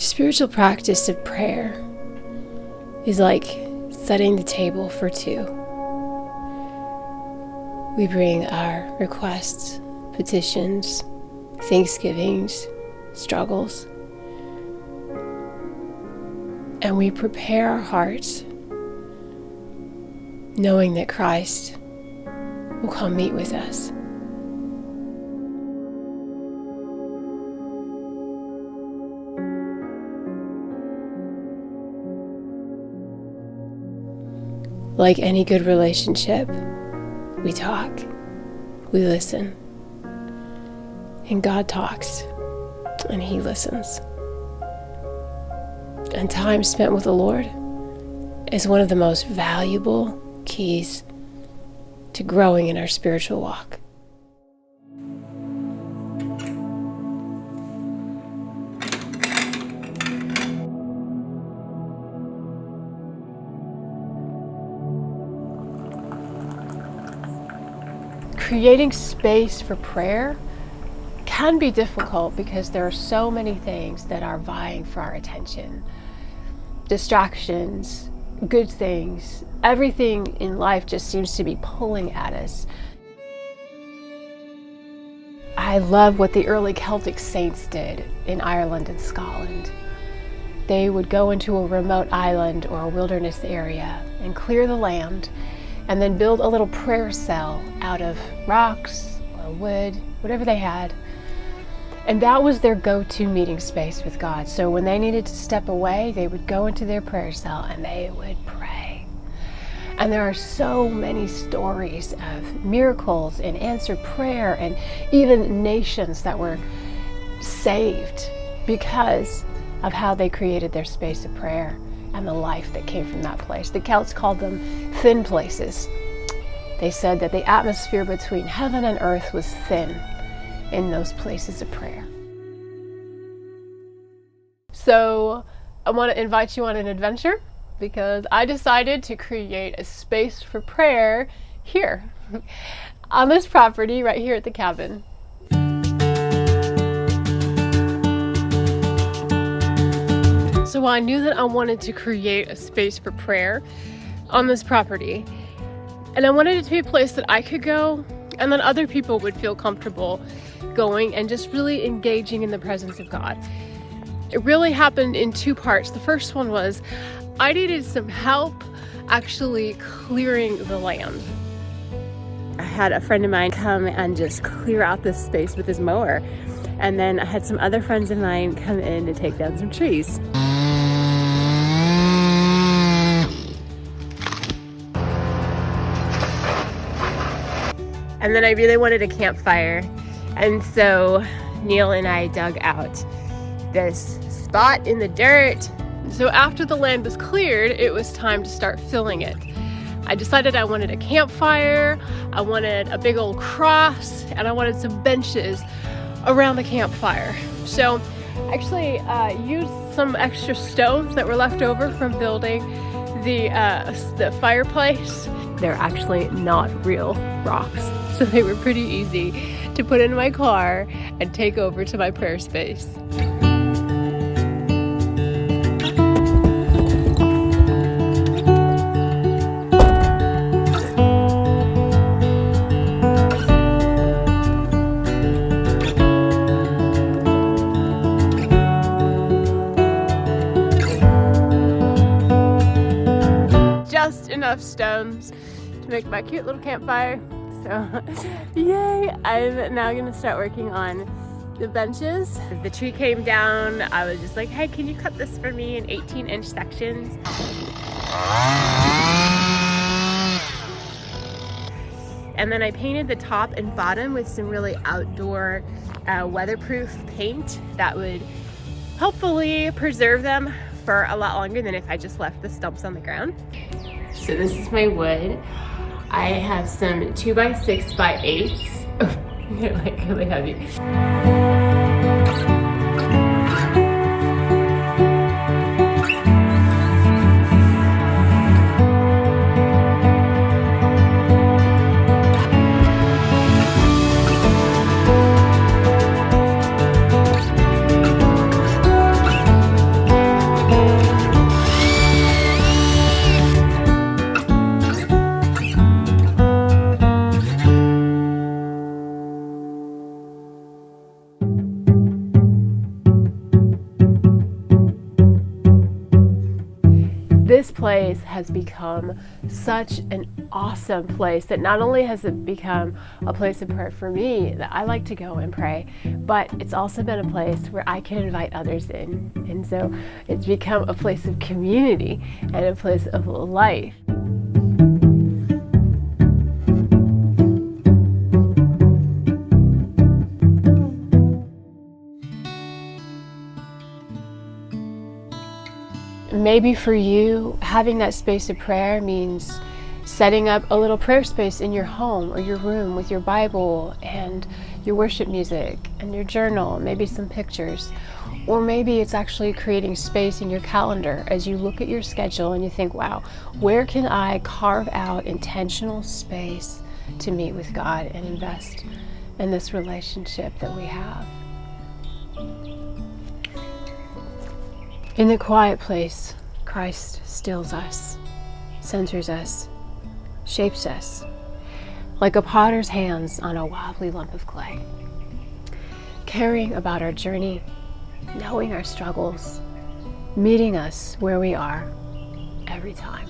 Spiritual practice of prayer is like setting the table for two. We bring our requests, petitions, thanksgivings, struggles, and we prepare our hearts knowing that Christ will come meet with us. Like any good relationship, we talk, we listen, and God talks, and He listens. And time spent with the Lord is one of the most valuable keys to growing in our spiritual walk. Creating space for prayer can be difficult because there are so many things that are vying for our attention. Distractions, good things, everything in life just seems to be pulling at us. I love what the early Celtic saints did in Ireland and Scotland. They would go into a remote island or a wilderness area and clear the land, and then build a little prayer cell out of rocks or wood, whatever they had. And that was their go-to meeting space with God. So when they needed to step away, they would go into their prayer cell and they would pray. And there are so many stories of miracles and answered prayer, and even nations that were saved because of how they created their space of prayer and the life that came from that place. The Celts called them thin places. They said that the atmosphere between heaven and earth was thin in those places of prayer. So I want to invite you on an adventure because I decided to create a space for prayer here on this property right here at the cabin. So I knew that I wanted to create a space for prayer on this property, and I wanted it to be a place that I could go and then other people would feel comfortable going and just really engaging in the presence of God. It really happened in two parts. The first one was I needed some help actually clearing the land. I had a friend of mine come and just clear out this space with his mower, and then I had some other friends of mine come in to take down some trees. And then I really wanted a campfire. And so Neil and I dug out this spot in the dirt. So after the land was cleared, it was time to start filling it. I decided I wanted a campfire, I wanted a big old cross, and I wanted some benches around the campfire. So I actually used some extra stones that were left over from building the fireplace. They're actually not real rocks, so they were pretty easy to put in my car and take over to my prayer space. Just enough stones to make my cute little campfire. So, yay! I'm now gonna start working on the benches. As the tree came down, I was just like, hey, can you cut this for me in 18-inch sections? And then I painted the top and bottom with some really outdoor weatherproof paint that would hopefully preserve them for a lot longer than if I just left the stumps on the ground. So this is my wood. I have some 2x6x8s. They're like really heavy. this place has become such an awesome place that not only has it become a place of prayer for me that I like to go and pray, but it's also been a place where I can invite others in. And so it's become a place of community and a place of life. Maybe for you, having that space of prayer means setting up a little prayer space in your home or your room with your Bible and your worship music and your journal, maybe some pictures. Or maybe it's actually creating space in your calendar as you look at your schedule and you think, wow, where can I carve out intentional space to meet with God and invest in this relationship that we have? In the quiet place, Christ stills us, centers us, shapes us, like a potter's hands on a wobbly lump of clay, caring about our journey, knowing our struggles, meeting us where we are every time.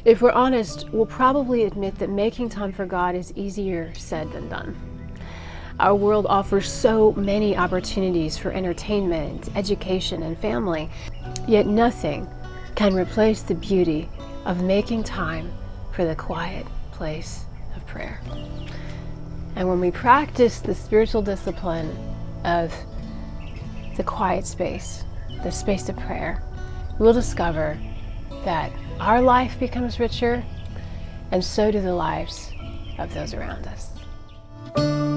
If we're honest, we'll probably admit that making time for God is easier said than done. Our world offers so many opportunities for entertainment, education, and family, yet nothing can replace the beauty of making time for the quiet place of prayer. And when we practice the spiritual discipline of the quiet space, the space of prayer, we'll discover that our life becomes richer, and so do the lives of those around us.